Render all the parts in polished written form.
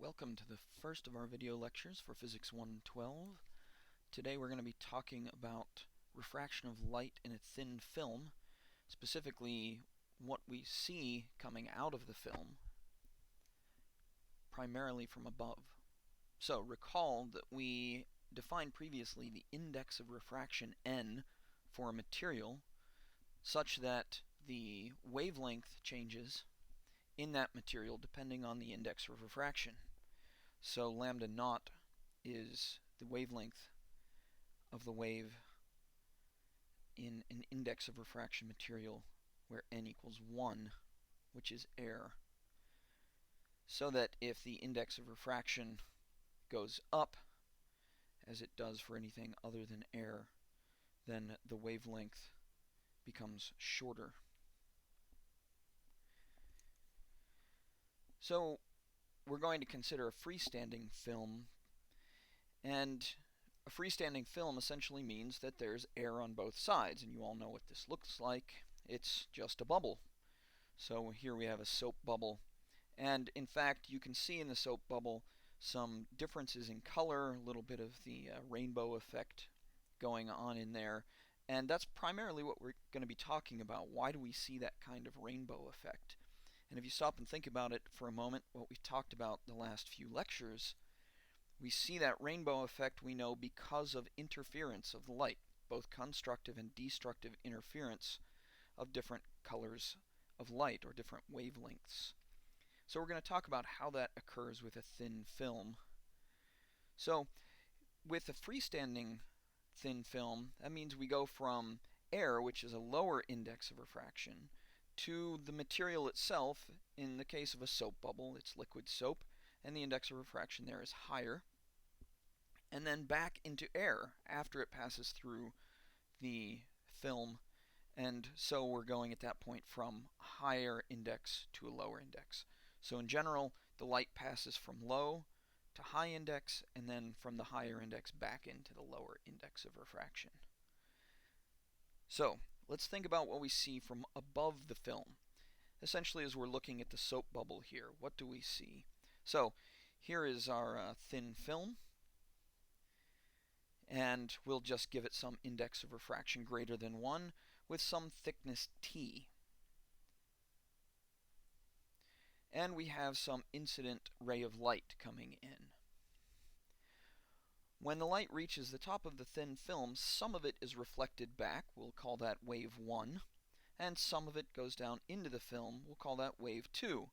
Welcome to the first of our video lectures for Physics 112. Today we're going to be talking about refraction of light in a thin film, specifically what we see coming out of the film, primarily from above. So recall that we defined previously the index of refraction n for a material such that the wavelength changes in that material depending on the index of refraction. So lambda naught is the wavelength of the wave in an index of refraction material where n equals 1, which is air. So that if the index of refraction goes up, as it does for anything other than air, then the wavelength becomes shorter. So we're going to consider a freestanding film, and a freestanding film essentially means that there's air on both sides, and you all know what this looks like. It's just a bubble. So here we have a soap bubble, and in fact you can see in the soap bubble some differences in color, a little bit of the rainbow effect going on in there, and that's primarily what we're going to be talking about. Why do we see that kind of rainbow effect? And if you stop and think about it for a moment, what we've talked about the last few lectures, we see that rainbow effect, we know, because of interference of light, both constructive and destructive interference of different colors of light or different wavelengths. So we're going to talk about how that occurs with a thin film. So with a freestanding thin film, that means we go from air, which is a lower index of refraction, to the material itself. In the case of a soap bubble, it's liquid soap, and the index of refraction there is higher, and then back into air after it passes through the film. And so we're going at that point from a higher index to a lower index. So in general, the light passes from low to high index, and then from the higher index back into the lower index of refraction. So let's think about what we see from above the film. Essentially, as we're looking at the soap bubble here, what do we see? So here is our thin film, and we'll just give it some index of refraction greater than 1 with some thickness t. And we have some incident ray of light coming in. When the light reaches the top of the thin film, some of it is reflected back. We'll call that wave 1. And some of it goes down into the film. We'll call that wave 2.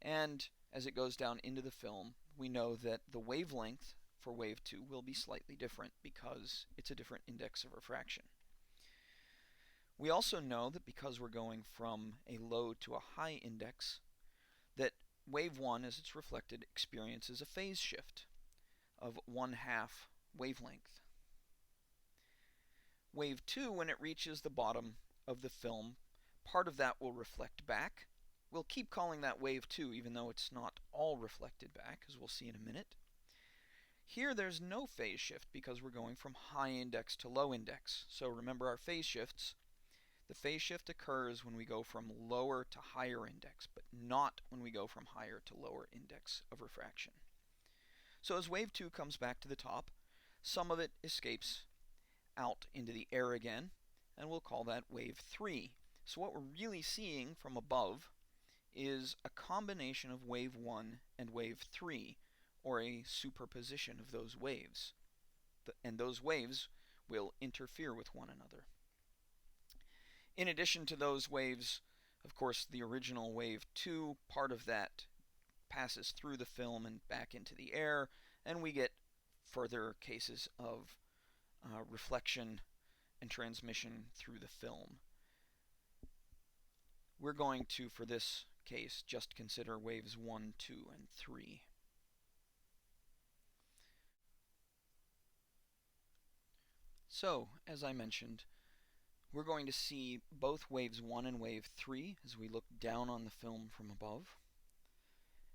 And as it goes down into the film, we know that the wavelength for wave 2 will be slightly different because it's a different index of refraction. We also know that because we're going from a low to a high index, that wave 1, as it's reflected, experiences a phase shift of 1/2 wavelength. Wave 2, when it reaches the bottom of the film, part of that will reflect back. We'll keep calling that wave 2 even though it's not all reflected back, as we'll see in a minute. Here there's no phase shift because we're going from high index to low index. So remember our phase shifts. The phase shift occurs when we go from lower to higher index, but not when we go from higher to lower index of refraction. So as wave 2 comes back to the top, some of it escapes out into the air again, and we'll call that wave 3. So what we're really seeing from above is a combination of wave 1 and wave 3, or a superposition of those waves. And those waves will interfere with one another. In addition to those waves, of course, the original wave 2, part of that passes through the film and back into the air, and we get further cases of reflection and transmission through the film. We're going to, for this case, just consider waves 1, 2, and 3. So, as I mentioned, we're going to see both waves 1 and wave 3 as we look down on the film from above.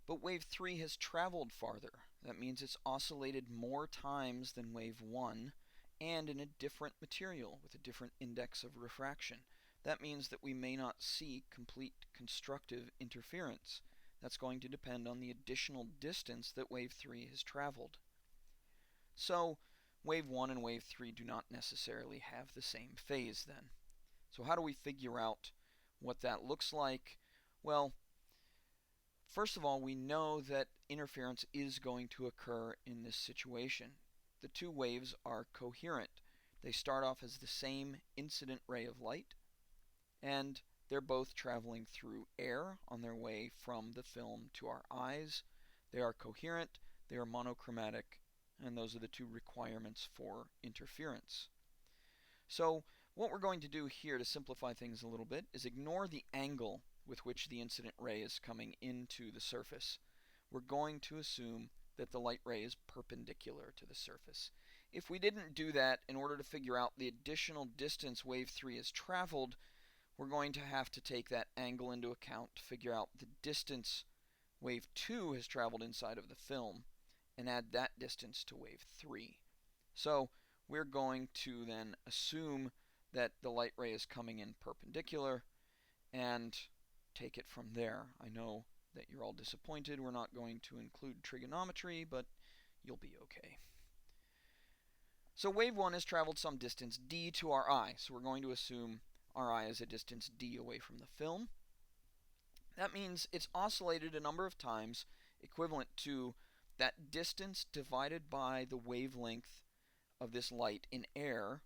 But wave 3 has traveled farther. That means it's oscillated more times than wave 1 and in a different material with a different index of refraction. That means that we may not see complete constructive interference. That's going to depend on the additional distance that wave 3 has traveled. So wave 1 and wave 3 do not necessarily have the same phase then. So how do we figure out what that looks like? Well, first of all, we know that interference is going to occur in this situation. The two waves are coherent. They start off as the same incident ray of light, and they're both traveling through air on their way from the film to our eyes. They are coherent, they are monochromatic, and those are the two requirements for interference. So what we're going to do here to simplify things a little bit is ignore the angle with which the incident ray is coming into the surface. We're going to assume that the light ray is perpendicular to the surface. If we didn't do that, in order to figure out the additional distance wave 3 has traveled, we're going to have to take that angle into account to figure out the distance wave 2 has traveled inside of the film and add that distance to wave 3. So we're going to then assume that the light ray is coming in perpendicular and take it from there. I know that you're all disappointed we're not going to include trigonometry, but you'll be okay. So wave 1 has traveled some distance d to our eye, so we're going to assume our eye is a distance d away from the film. That means it's oscillated a number of times equivalent to that distance divided by the wavelength of this light in air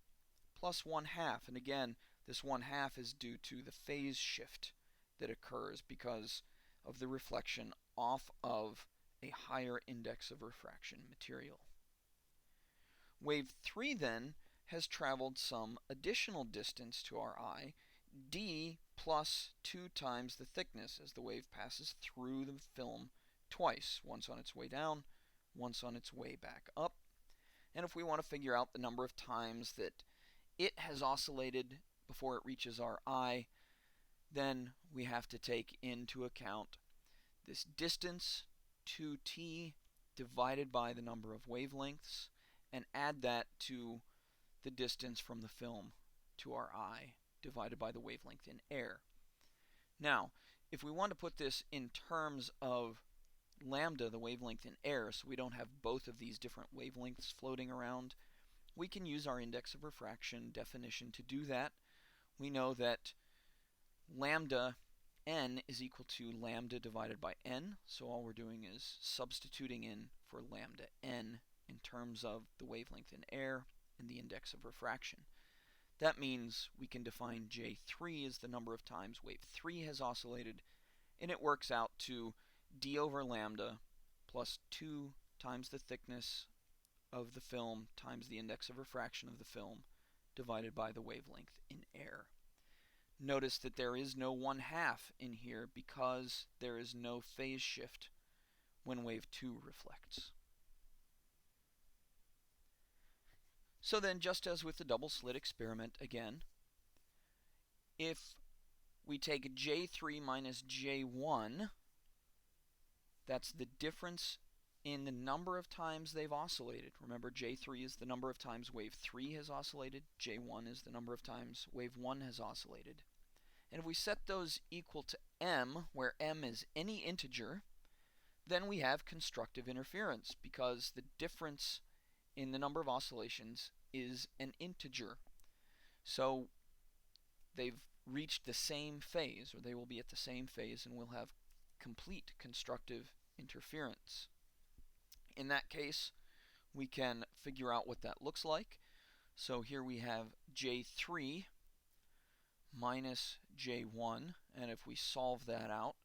plus 1/2. And again, this 1/2 is due to the phase shift that occurs because of the reflection off of a higher index of refraction material. Wave 3 then has traveled some additional distance to our eye, d plus 2 times the thickness, as the wave passes through the film twice, once on its way down, once on its way back up. And if we want to figure out the number of times that it has oscillated before it reaches our eye, then we have to take into account this distance, 2t, divided by the number of wavelengths, and add that to the distance from the film to our eye divided by the wavelength in air. Now, if we want to put this in terms of lambda, the wavelength in air, so we don't have both of these different wavelengths floating around, we can use our index of refraction definition to do that. We know that lambda n is equal to lambda divided by n, so all we're doing is substituting in for lambda n in terms of the wavelength in air and the index of refraction. That means we can define J3 as the number of times wave 3 has oscillated, and it works out to d over lambda plus 2 times the thickness of the film times the index of refraction of the film divided by the wavelength in air. Notice that there is no 1/2 in here because there is no phase shift when wave 2 reflects. So then, just as with the double slit experiment again, if we take J3 minus J1, that's the difference in the number of times they've oscillated. Remember, J3 is the number of times wave 3 has oscillated, J1 is the number of times wave 1 has oscillated. And if we set those equal to m, where m is any integer, then we have constructive interference because the difference in the number of oscillations is an integer. So they've reached the same phase, or they will be at the same phase, and we'll have complete constructive interference. In that case, we can figure out what that looks like. So here we have J3 minus J1, and if we solve that out,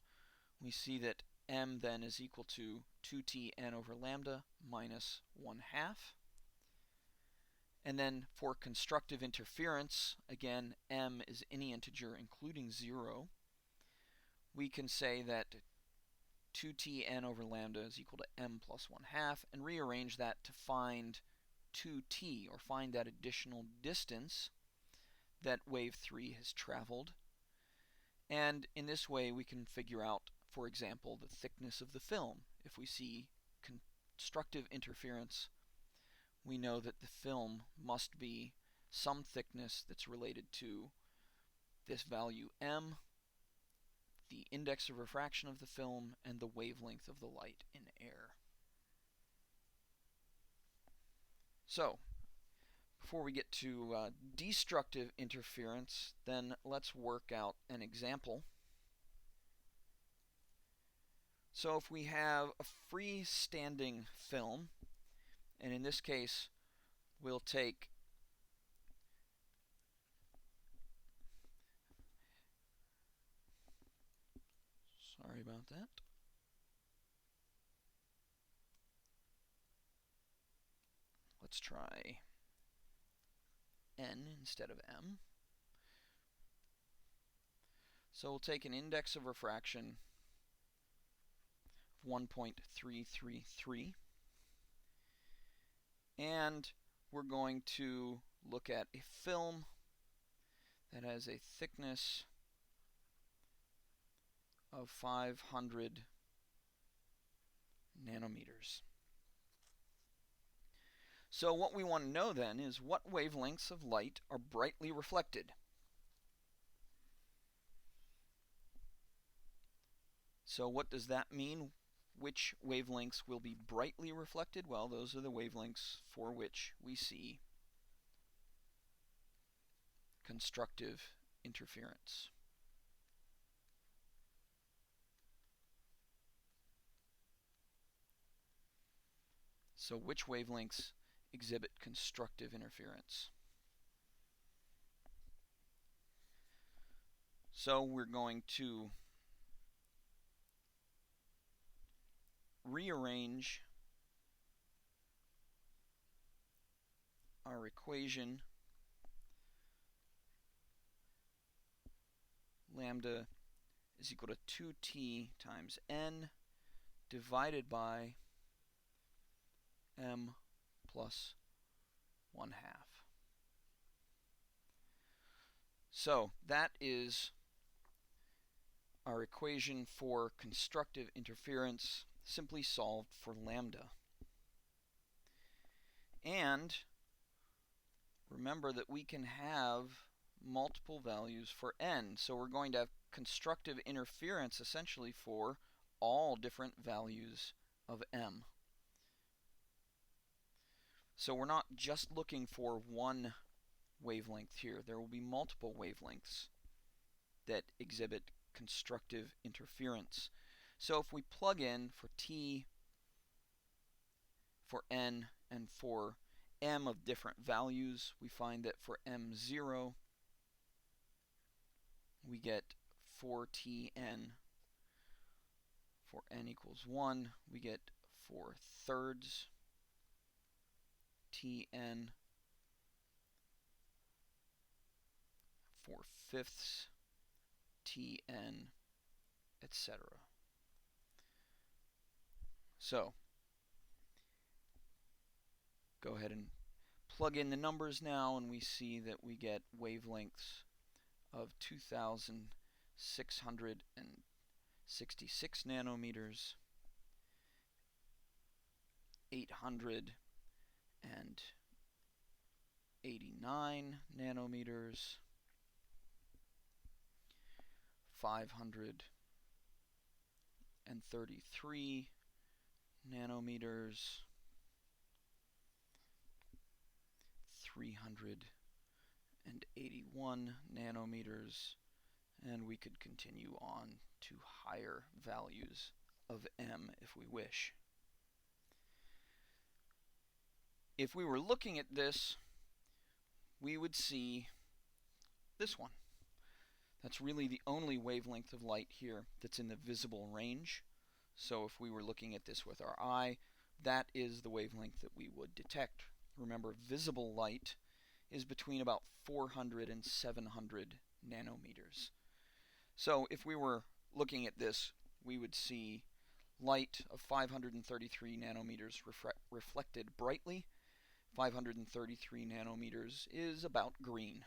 we see that m then is equal to 2t n over lambda minus 1/2. And then for constructive interference, again, m is any integer including 0. We can say that 2t n over lambda is equal to m plus 1/2, and rearrange that to find 2t, or find that additional distance that wave 3 has traveled. And in this way we can figure out, for example, the thickness of the film. If we see constructive interference, we know that the film must be some thickness that's related to this value m, the index of refraction of the film, and the wavelength of the light in air. So, before we get to destructive interference, then let's work out an example. So if we have a freestanding film, and in this case we'll take sorry about that. Let's try N instead of M. So we'll take an index of refraction of 1.333, and we're going to look at a film that has a thickness of 500 nanometers. So what we want to know then is what wavelengths of light are brightly reflected. So what does that mean? Which wavelengths will be brightly reflected? Well, those are the wavelengths for which we see constructive interference. So which wavelengths exhibit constructive interference? So we're going to rearrange our equation. Lambda is equal to 2t times n divided by m plus 1/2. So that is our equation for constructive interference, simply solved for lambda. And remember that we can have multiple values for n, so we're going to have constructive interference essentially for all different values of m. So we're not just looking for one wavelength here. There will be multiple wavelengths that exhibit constructive interference. So if we plug in for t, for n, and for m of different values, we find that for m0 we get 4tn. For n equals 1, we get 4/3 tn, 4/5 tn, etc. So go ahead and plug in the numbers now, and we see that we get wavelengths of 2,666 nanometers, 889 nanometers, 533 nanometers, 381 nanometers, and we could continue on to higher values of m if we wish. If we were looking at this, we would see this one. That's really the only wavelength of light here that's in the visible range. So if we were looking at this with our eye, that is the wavelength that we would detect. Remember, visible light is between about 400 and 700 nanometers. So if we were looking at this, we would see light of 533 nanometers reflected brightly. 533 nanometers is about green.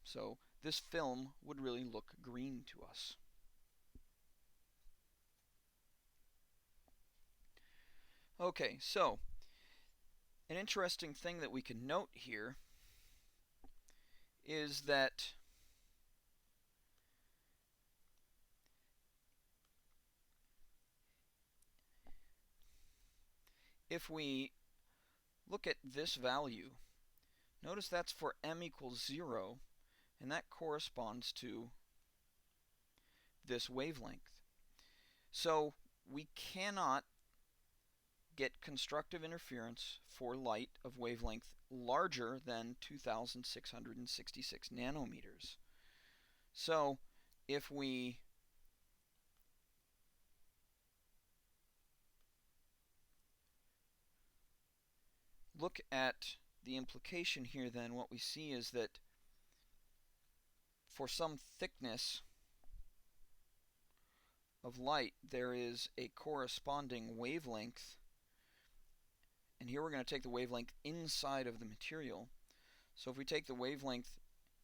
So this film would really look green to us. Okay, so an interesting thing that we can note here is that if we look at this value, notice that's for m equals 0, and that corresponds to this wavelength. So we cannot get constructive interference for light of wavelength larger than 2666 nanometers. So if we look at the implication here, then what we see is that for some thickness of light there is a corresponding wavelength, and here we're going to take the wavelength inside of the material. So if we take the wavelength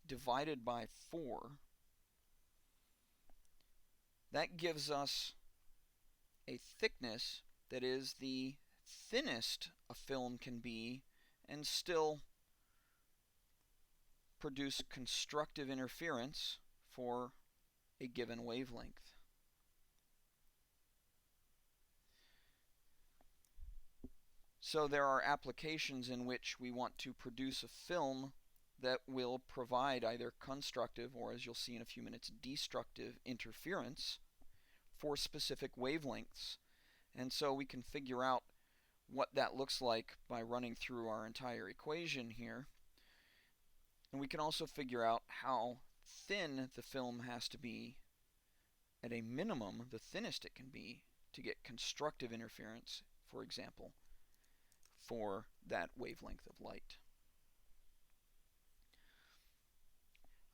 divided by 4, that gives us a thickness that is the thinnest a film can be and still produce constructive interference for a given wavelength. So there are applications in which we want to produce a film that will provide either constructive or, as you'll see in a few minutes, destructive interference for specific wavelengths. And so we can figure out what that looks like by running through our entire equation here. And we can also figure out how thin the film has to be at a minimum, the thinnest it can be, to get constructive interference, for example, for that wavelength of light.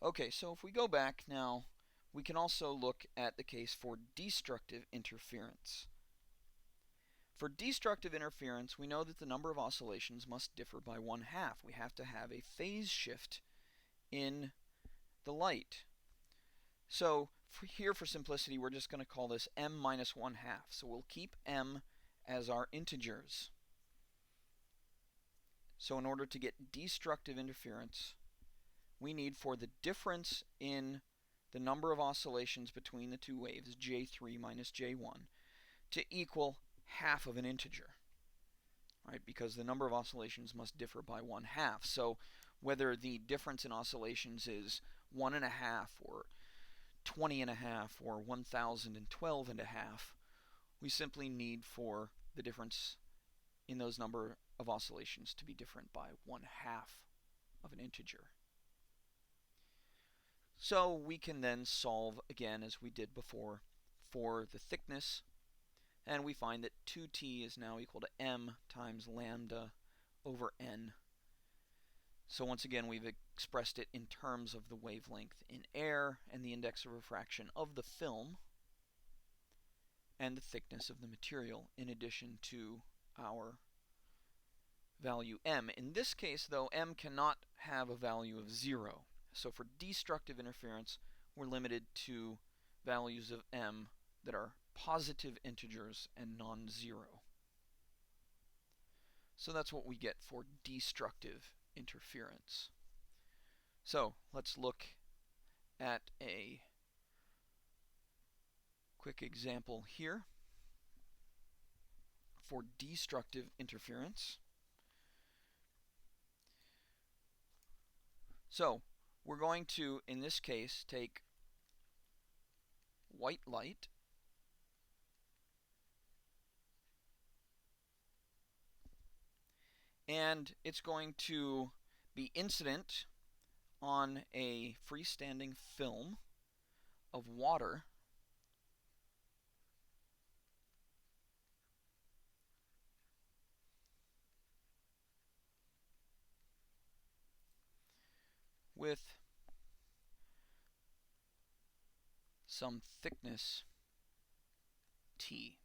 Okay, so if we go back now, we can also look at the case for destructive interference. For destructive interference, we know that the number of oscillations must differ by 1/2. We have to have a phase shift in the light. So here, for simplicity, we're just going to call this m minus 1/2. So we'll keep m as our integers. So in order to get destructive interference, we need for the difference in the number of oscillations between the two waves, J3 minus J1, to equal half of an integer, right? Because the number of oscillations must differ by 1/2. So whether the difference in oscillations is 1.5 or 20.5 or 1012.5, we simply need for the difference in those number of oscillations to be different by 1/2 of an integer. So we can then solve again, as we did before, for the thickness, and we find that 2t is now equal to m times lambda over n. So once again, we've expressed it in terms of the wavelength in air and the index of refraction of the film and the thickness of the material, in addition to our value m. In this case, though, m cannot have a value of 0. So for destructive interference, we're limited to values of m that are positive integers and non-zero. So that's what we get for destructive interference. So let's look at a quick example here for destructive interference. So we're going to, in this case, take white light and it's going to be incident on a freestanding film of water with some thickness T.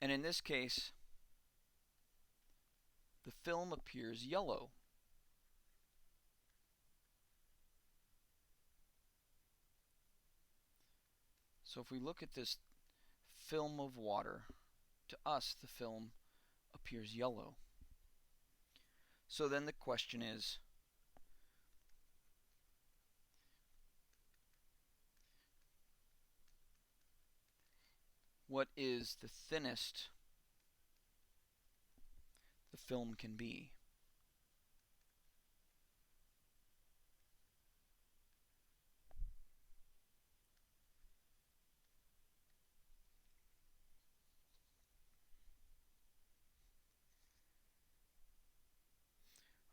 And in this case, the film appears yellow. So if we look at this film of water, to us the film appears yellow. So then the question is, what is the thinnest the film can be.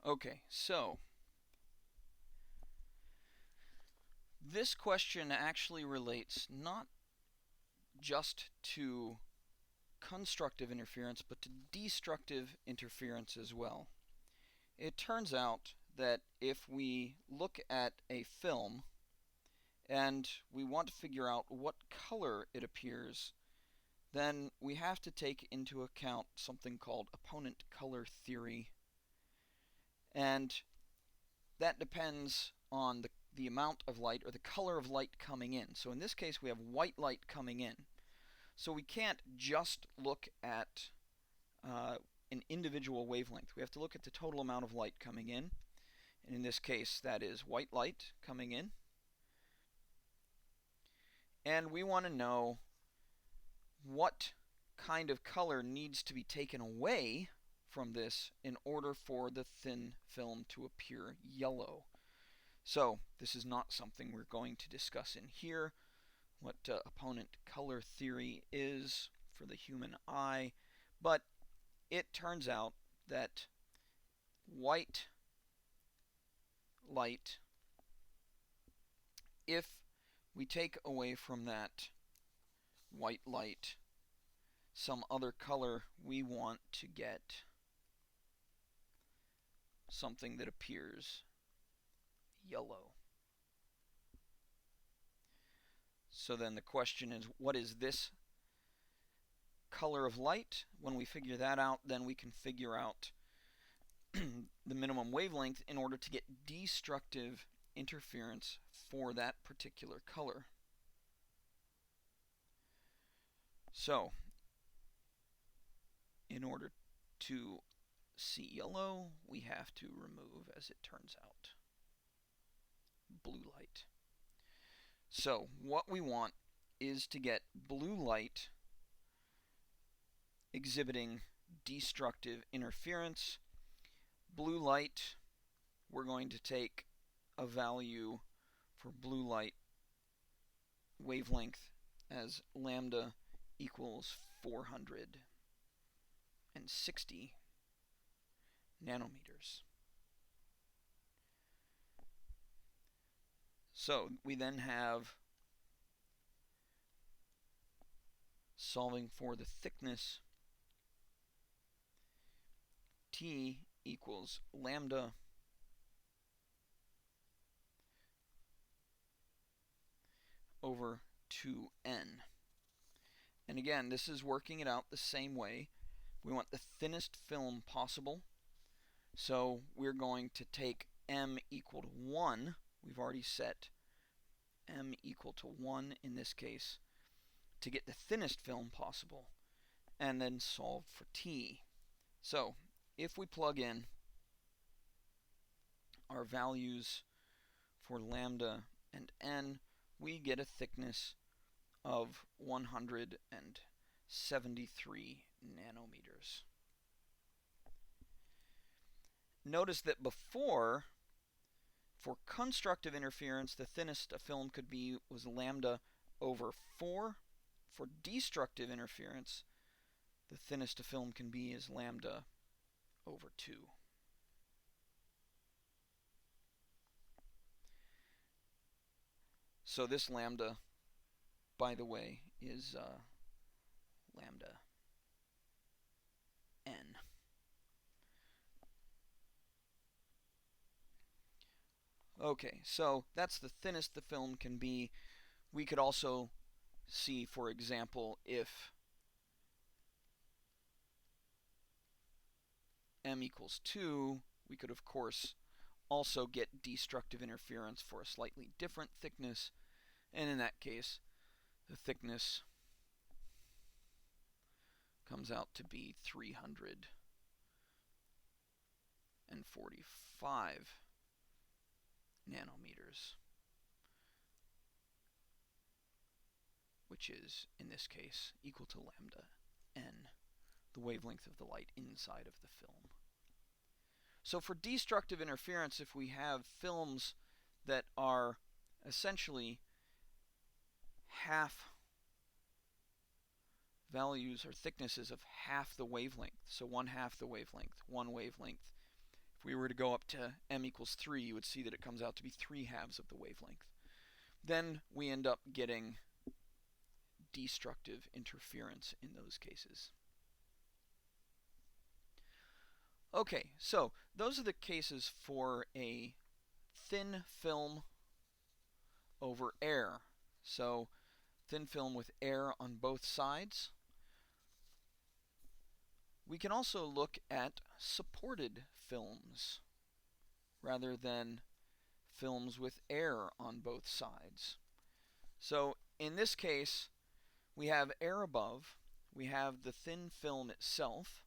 Okay, so this question actually relates not just to constructive interference, but to destructive interference as well. It turns out that if we look at a film and we want to figure out what color it appears, then we have to take into account something called opponent color theory. And that depends on the amount of light or the color of light coming in. So in this case, we have white light coming in. So we can't just look at an individual wavelength. We have to look at the total amount of light coming in. And in this case, that is white light coming in. And we want to know what kind of color needs to be taken away from this in order for the thin film to appear yellow. So this is not something we're going to discuss in here, what opponent color theory is for the human eye, but it turns out that white light, if we take away from that white light some other color, we want to get something that appears yellow. So then the question is, what is this color of light? When we figure that out, then we can figure out the minimum wavelength in order to get destructive interference for that particular color. So, in order to see yellow, we have to remove, as it turns out, blue light. So, what we want is to get blue light exhibiting destructive interference. Blue light, we're going to take a value for blue light wavelength as lambda equals 460 nanometers. So we then have solving for the thickness, T equals lambda over 2n. And again, this is working it out the same way. We want the thinnest film possible. So we're going to take m equal to 1. We've already set m equal to 1 in this case to get the thinnest film possible, and then solve for t. So if we plug in our values for lambda and n, we get a thickness of 173 nanometers. Notice that before, for constructive interference, the thinnest a film could be was lambda over 4. For destructive interference, the thinnest a film can be is lambda over 2. So this lambda, by the way, is lambda n. Okay, so that's the thinnest the film can be. We could also see, for example, if m equals 2, we could of course also get destructive interference for a slightly different thickness, and in that case the thickness comes out to be 345 nanometers, which is, in this case, equal to lambda n, the wavelength of the light inside of the film. So for destructive interference, if we have films that are essentially half values or thicknesses of half the wavelength, so 1/2 the wavelength, one wavelength. If we were to go up to m equals 3, you would see that it comes out to be 3/2 of the wavelength. Then we end up getting destructive interference in those cases. Okay, so those are the cases for a thin film over air. So thin film with air on both sides. We can also look at supported films rather than films with air on both sides. So in this case, we have air above, we have the thin film itself,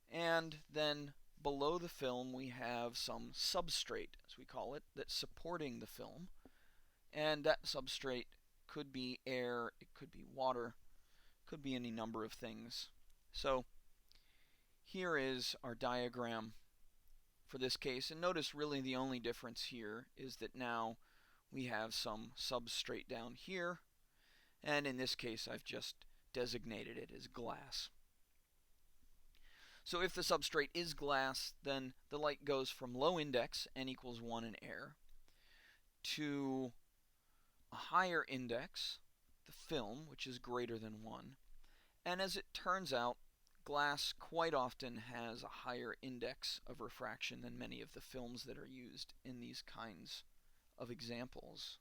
and then below the film we have some substrate, as we call it, that's supporting the film. And that substrate could be air, it could be water, could be any number of things. So here is our diagram for this case, and notice really the only difference here is that now we have some substrate down here, and in this case I've just designated it as glass. So if the substrate is glass, then the light goes from low index, n equals 1 in air, to a higher index, the film, which is greater than 1. And as it turns out, glass quite often has a higher index of refraction than many of the films that are used in these kinds of examples.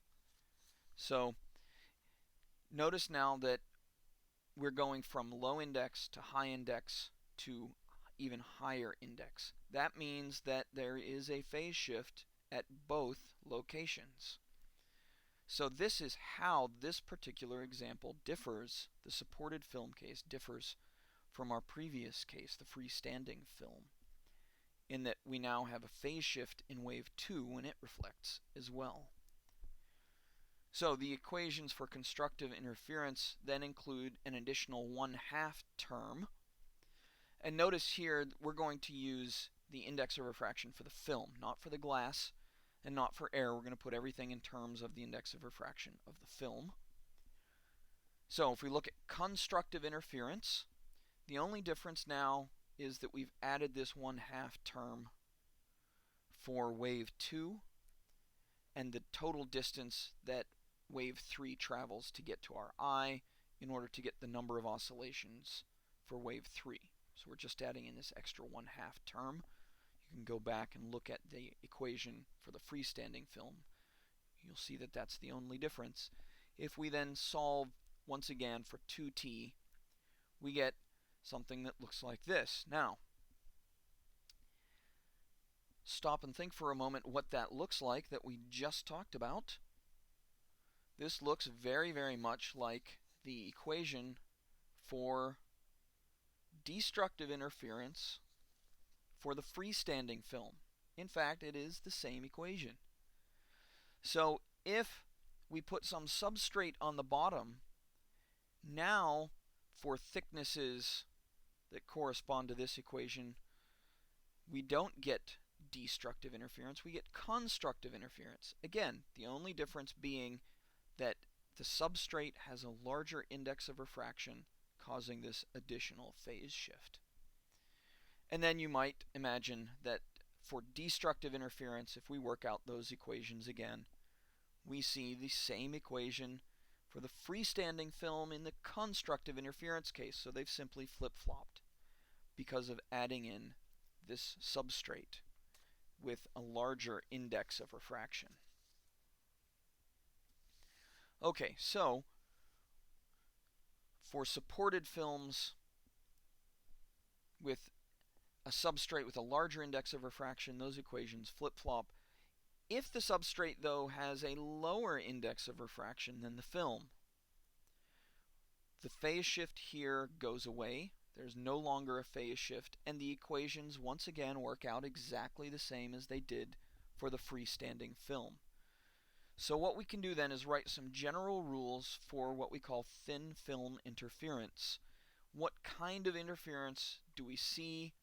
So notice now that we're going from low index to high index to even higher index. That means that there is a phase shift at both locations. So this is how this particular example differs, the supported film case differs from our previous case, the freestanding film, in that we now have a phase shift in wave 2 when it reflects as well. So the equations for constructive interference then include an additional 1/2 term. And notice here we're going to use the index of refraction for the film, not for the glass and not for air. We're going to put everything in terms of the index of refraction of the film. So if we look at constructive interference, the only difference now is that we've added this 1/2 term for wave 2 and the total distance that wave 3 travels to get to our eye in order to get the number of oscillations for wave 3. So we're just adding in this extra 1/2 term. You can go back and look at the equation for the freestanding film. You'll see that that's the only difference. If we then solve once again for 2t, we get something that looks like this. Now, stop and think for a moment what that looks like that we just talked about. This looks very, very much like the equation for destructive interference for the freestanding film. In fact, it is the same equation. So if we put some substrate on the bottom, now for thicknesses that correspond to this equation, we don't get destructive interference, we get constructive interference. Again, the only difference being that the substrate has a larger index of refraction, causing this additional phase shift. And then you might imagine that for destructive interference, if we work out those equations again, we see the same equation for the freestanding film in the constructive interference case. So they've simply flip-flopped because of adding in this substrate with a larger index of refraction. Okay, so for supported films with a substrate with a larger index of refraction, those equations flip-flop. If the substrate, though, has a lower index of refraction than the film, the phase shift here goes away. There's no longer a phase shift, and the equations once again work out exactly the same as they did for the freestanding film. So what we can do then is write some general rules for what we call thin film interference. What kind of interference do we see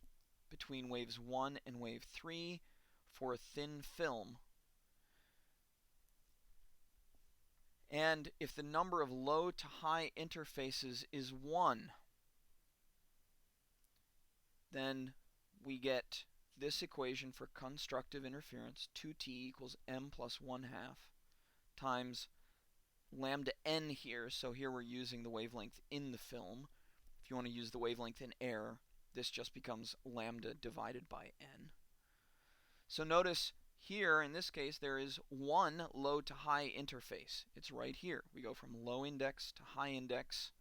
between waves 1 and wave 3 for a thin film? And if the number of low to high interfaces is 1, then we get this equation for constructive interference, 2t equals m plus 1/2 times lambda n here. So here we're using the wavelength in the film. If you want to use the wavelength in air, this just becomes lambda divided by n. So notice here, in this case, there is one low to high interface. It's right here. We go from low index to high index.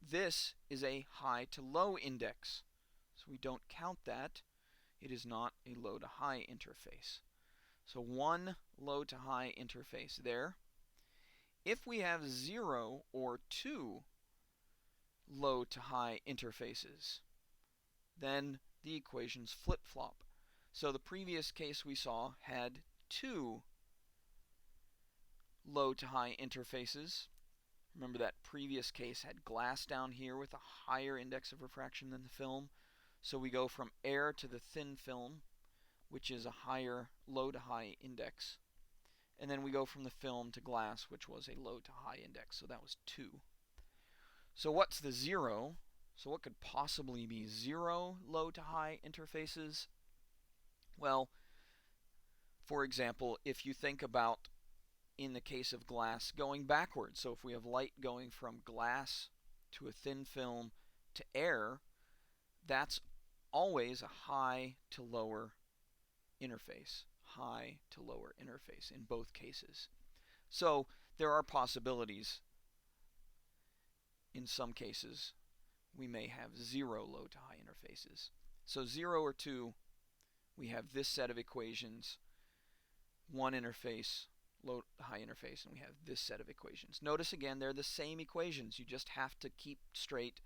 This is a high to low index, so we don't count that. It is not a low to high interface. So one low to high interface there. If we have 0 or 2 low to high interfaces, then the equations flip-flop. So the previous case we saw had 2 low to high interfaces. Remember that previous case had glass down here with a higher index of refraction than the film. So we go from air to the thin film, which is a higher low to high index. And then we go from the film to glass, which was a low to high index. So that was 2. So what's the 0? So what could possibly be 0 low to high interfaces? Well, for example, if you think about, in the case of glass, going backwards. So if we have light going from glass to a thin film to air, that's always a high to lower interface. High to lower interface in both cases. So there are possibilities. In some cases, we may have 0 low to high interfaces. So 0 or 2, we have this set of equations, one interface, low to high interface, and we have this set of equations. Notice again, they're the same equations. You just have to keep straight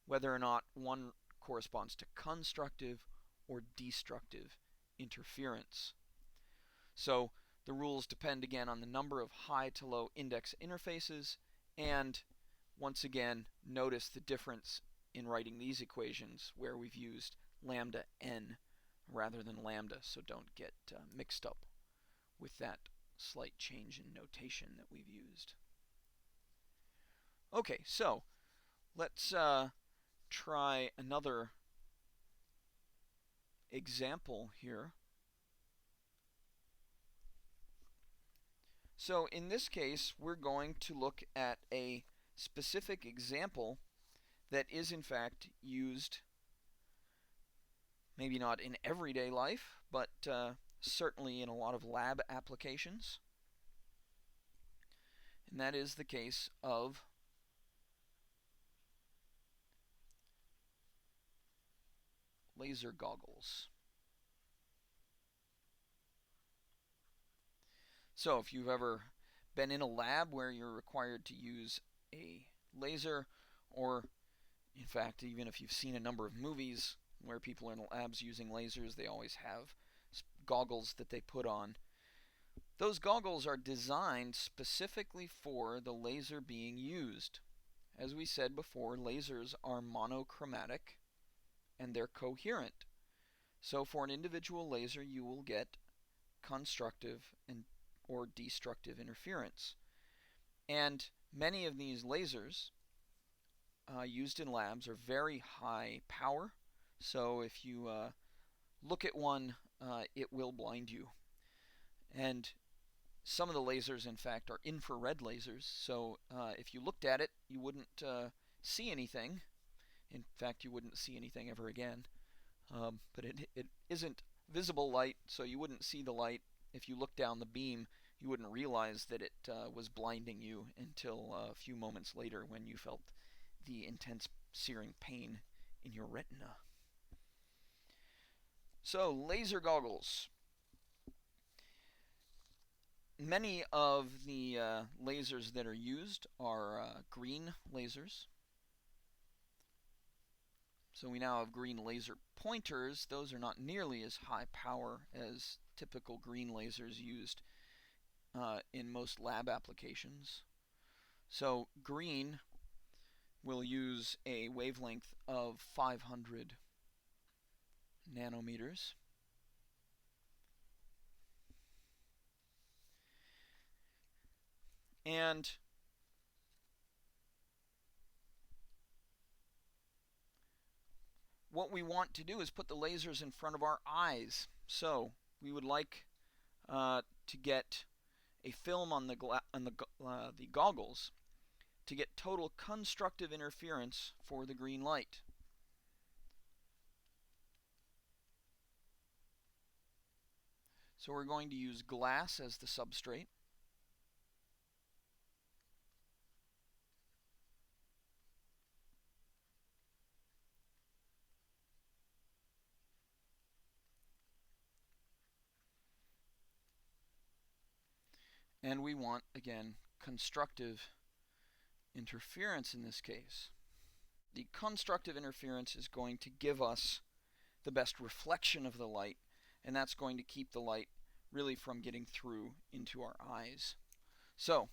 whether or not one corresponds to constructive or destructive interference. So the rules depend again on the number of high to low index interfaces, and once again, notice the difference in writing these equations where we've used lambda n rather than lambda, so don't get mixed up with that slight change in notation that we've used. Okay, so let's try another example here. So in this case, we're going to look at a specific example that is in fact used, maybe not in everyday life, but certainly in a lot of lab applications. And that is the case of laser goggles. So if you've ever been in a lab where you're required to use a laser, or in fact, even if you've seen a number of movies where people are in labs using lasers, they always have goggles that they put on. Those goggles are designed specifically for the laser being used. As we said before, lasers are monochromatic and they're coherent. So for an individual laser, you will get constructive and or destructive interference. And many of these lasers used in labs are very high power. So if you look at one, it will blind you. And some of the lasers, in fact, are infrared lasers. So if you looked at it, you wouldn't see anything. In fact, you wouldn't see anything ever again. But it isn't visible light, so you wouldn't see the light. If you looked down the beam, you wouldn't realize that it was blinding you until a few moments later when you felt the intense searing pain in your retina. So, laser goggles. Many of the lasers that are used are green lasers. So we now have green laser pointers. Those are not nearly as high power as typical green lasers used in most lab applications. So green will use a wavelength of 500 nanometers. And what we want to do is put the lasers in front of our eyes. So we would like to get a film on the goggles to get total constructive interference for the green light. So we're going to use glass as the substrate. And we want, again, constructive interference in this case. The constructive interference is going to give us the best reflection of the light, and that's going to keep the light really from getting through into our eyes. So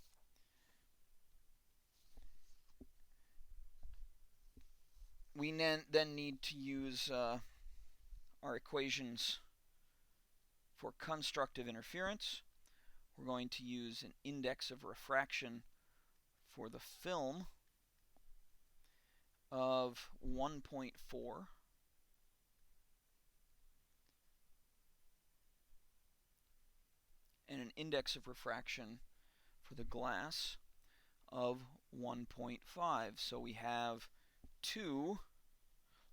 we then need to use our equations for constructive interference. We're going to use an index of refraction for the film of 1.4, and an index of refraction for the glass of 1.5. So we have two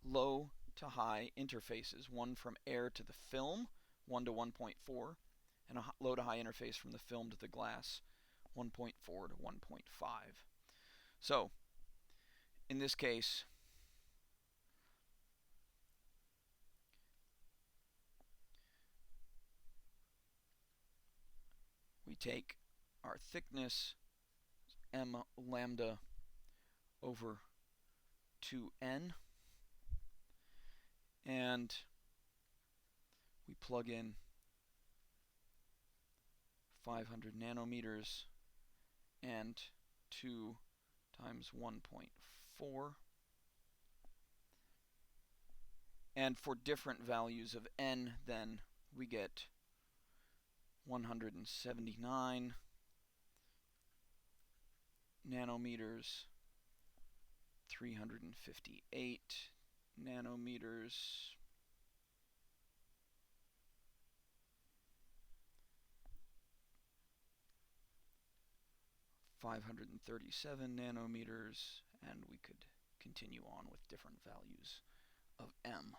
low to high interfaces, one from air to the film, 1 to 1.4, and a low to high interface from the film to the glass, 1.4 to 1.5. So in this case, we take our thickness m lambda over 2n, and we plug in 500 nanometers and 2 times 1.4. And for different values of n, then we get 179 nanometers, 358 nanometers, 537 nanometers, and we could continue on with different values of m.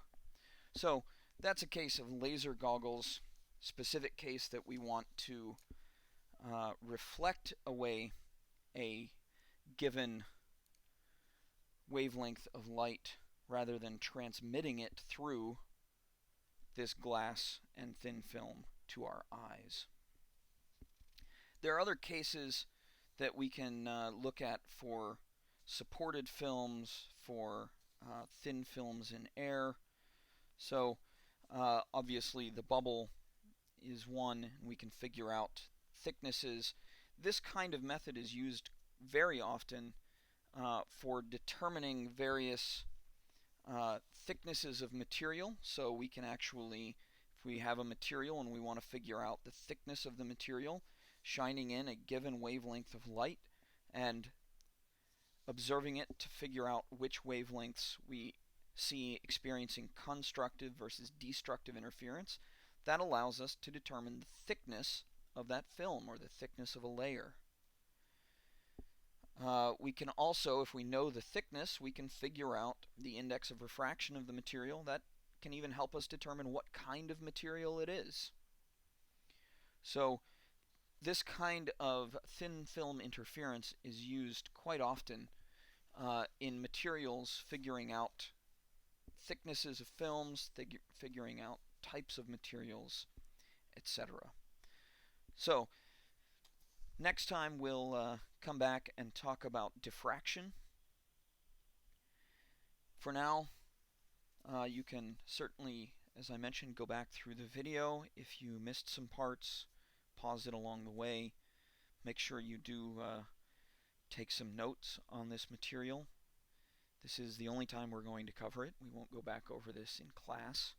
So that's a case of laser goggles, specific case that we want to reflect away a given wavelength of light rather than transmitting it through this glass and thin film to our eyes. There are other cases that we can look at for supported films, for thin films in air. So obviously the bubble is one, and we can figure out thicknesses. This kind of method is used very often for determining various thicknesses of material. So we can actually, if we have a material and we want to figure out the thickness of the material, shining in a given wavelength of light and observing it to figure out which wavelengths we see experiencing constructive versus destructive interference, that allows us to determine the thickness of that film or the thickness of a layer. We can also, if we know the thickness, we can figure out the index of refraction of the material. That can even help us determine what kind of material it is. So this kind of thin film interference is used quite often in materials, figuring out thicknesses of films, figuring out types of materials, etc. So next time we'll come back and talk about diffraction. For now, you can certainly, as I mentioned, go back through the video. If you missed some parts, pause it along the way. Make sure you do take some notes on this material. This is the only time we're going to cover it. We won't go back over this in class,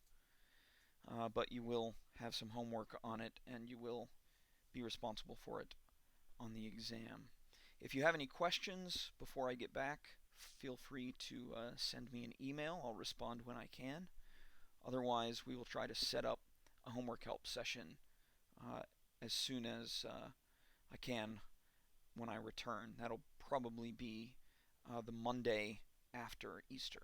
but you will have some homework on it, and you will be responsible for it on the exam. If you have any questions before I get back, feel free to send me an email. I'll respond when I can. Otherwise, we will try to set up a homework help session as soon as I can when I return. That'll probably be the Monday after Easter.